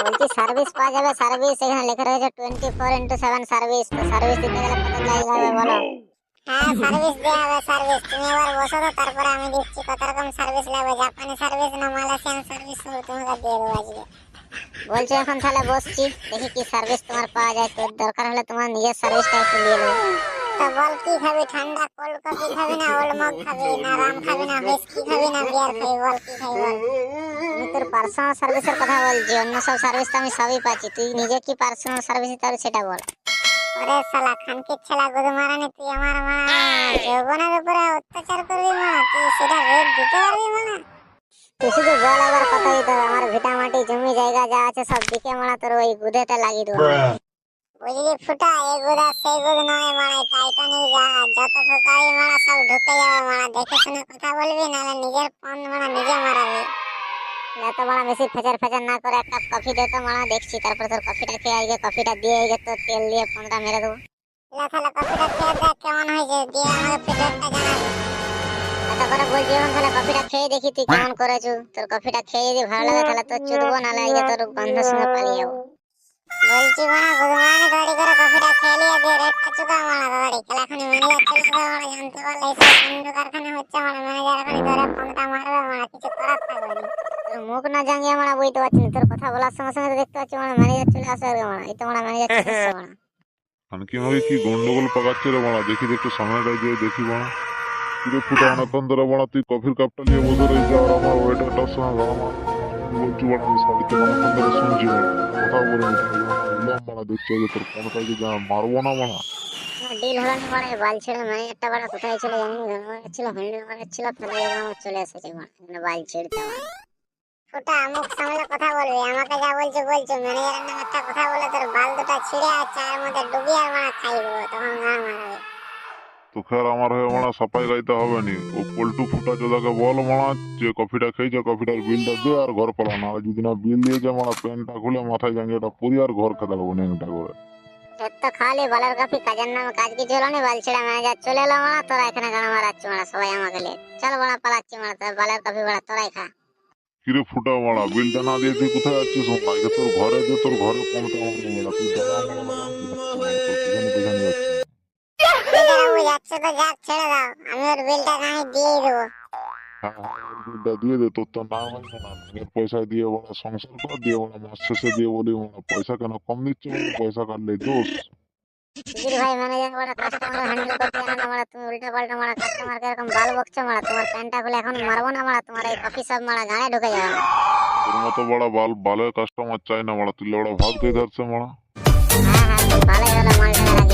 বলছি সার্ভিস পাওয়া যাবে, সার্ভিস এখানে লেখা রয়েছে 24x7 সার্ভিস। তো সার্ভিস দিতে গেলে কত চার্জ লাগবে বলো? হ্যাঁ সার্ভিস দেওয়া হবে সার্ভিস। তুমি এবার বসো তো, তারপরে আমি দিচ্ছি কত রকম সার্ভিস লাগবে। জাপানি সার্ভিস না মালয়েশিয়ান সার্ভিস তোমাকে দিয়ে দেবো আজকে। বলছি এখন তাহলে বসছি, দেখি কি সার্ভিস তোমার পাওয়া যায়। তো দরকার হলে তোমার নিজের সার্ভিসটা একটু নিয়ে নেবো। তো বল কি খাবি? ঠান্ডা কোল্ড কফি খাবি না ওল্ড মগ খাবি না রাম খাবি না হুইস্কি খাবি না বিয়ার খাবি? বল কি খাবি বল। আমি তোর পার্সোনাল সার্ভিসের কথা বলছি, অন্য সব সার্ভিস তো আমি সবই পাচ্ছি। তুই নিজে কি পার্সোনাল সার্ভিস দিতে পারবি সেটা বল। ওরে শালা খানকির ছেলা গুদমারানি, তুই আমার যৌবনের উপরে অত্যাচার করবি তুই সেটা রেট দিতে পারবি তুই শুধু বল আবার কথা দিতে হবে। আমার ভিটা মাটি জমি জায়গা যা আছে সব দিকে তোর ওই গুদেটা লাগিয়ে দেবো। বুঝলি ফুটা, এই গুদা সেই গুদ নয় টাইটানিক জাহাজ। যত ঢুকাবি সব ঢুকে যাবে দেখে শুনে কথা বলবি, নাহলে নিজের পণ নিজে মারাবি। এত বেশি ফেচার ফেচার না করে এক কাপ কফি দে তো দেখছি। তারপর তোর কফিটা খেয়ে আজকে কফিটা দিয়ে তোর তেল দিয়ে পনটা মেরে দেবো। তাহলে কফিটা খেয়ে দেখ কেমন হয়েছে, দিয়ে আমাকে ফিডব্যাকটা জানাবি। এত করে বলছি এখন, তাহলে কফিটা খেয়ে দেখি তুই কেমন করেছু। তোর কফিটা খেয়ে যদি ভালো লাগে তাহলে তোর চুদবো, নাহলে আজকে তোর বন্ধুর সঙ্গে পালিয়ে যাবো। বলছি গুদমারানি তৈরি করে কফিটা খেয়ে নিয়ে দিয়ে রেটটা চুকা তাড়াতাড়ি। খেলাখানি ম্যানেজার চলে যাবে জানতে পারলে এইসব কাণ্ড কারখানা হচ্ছে ম্যানেজার এখানে ধরে ফোনটা মারবে কিছু করার থাকবে না। তোর মুখ না জাঙ্গিয়ে বুঝতে পারছি না। তোর কথা বলার সঙ্গে সঙ্গে দেখতে পাচ্ছি ম্যানেজার চলে আসে। এই তো ম্যানেজার চলে আসছে। খানকি আমাকে কি গন্ডগোল পাকাচ্ছে রে বাড়া, দেখি একটু সামনেটা গিয়ে দেখি বাড়া। তুই ফুটা অনেকক্ষণ ধরে বাড়া তুই কফির কাপটা নিয়ে বসে রয়েছে, আর আমার ওয়েটারটার সঙ্গে বাড়া বলছি বাড়া আমি সারিতে অনেকক্ষণ ধরে শুনছি বাড়া, কথা বলে বললাম বাড়া দেখছি যে তোর ফোনটা কি মারবো না বাড়া। ডিল হলো না বাল ছেড়ে ম্যানেজারটা কোথায় ছিল জানি ছিল হ্যান্ডেল মারাচ্ছিল, ফেলে চলে এসেছে বাল ছেড়তে। ফুটা মুখ সামলে কথা বলবি, আমাকে যা বলছো ম্যানেজারের নামে একটা কথা বলে তোর বাল দুটা ছিঁড়ে আর চায়ের মধ্যে ডুবিয়ে খাই দেবো, তখন গান মারাবে। তো খের আমার হয়ে মারা সাফাই গাইতে হবে নি। ও পল্টু ফুটা চোদাকে বল মারা যে কফিটা খেয়েছে কফিটার বিলটা দে আর ঘর পালানো। আর যদি না বিল দিয়েছে মারা প্যান্টটা খুলে মাথায় জাঙ্গিয়েটা পরি আর ঘর খেতে দেবো নেংটা করে। তো খালি বালের কফি কাজের নামে কাজ কিছু হলো না, বাল ছেড়ে ম্যানেজার চলে এলো তোরা এখানে গান মারাচ্ছি সবাই আমাকে লে চল পালাচ্ছি তোর বালের কফি তোরাই খা। কিরে ফুটা মারা বিলটা না দিয়ে তুই কোথায় যাচ্ছিস? আগে তোর ঘরে দে, তোর ঘরে পৌঁছে মারা তুই যাচ্ছে তো যাক, ছেড়ে দাও, আমি ওর বিলটা দিয়েই দেবো। দিয়ে দে, তোর তো নাম আছে না পয়সা দিয়ে বলা সংসার কর, দিয়ে বলা মাস শেষে দিয়ে বলি পয়সা কেন কম দিচ্ছে, পয়সা কাটলে দোষ। ভাই ম্যানেজার কাস্টমার হ্যান্ডেল করতে জানো না তুমি উল্টা পাল্টা কাস্টমারকে এরকম বাল বকছো তোমার প্যান্টটা খুলে এখন মারবো না তোমার এই কফি সব গানে ঢুকে যাবে। তোর মতো বড় বালের কাস্টমার চাই না তুই বড় ভাগ দিয়ে ধরছে হ্যাঁ ভালোই হলো মালটা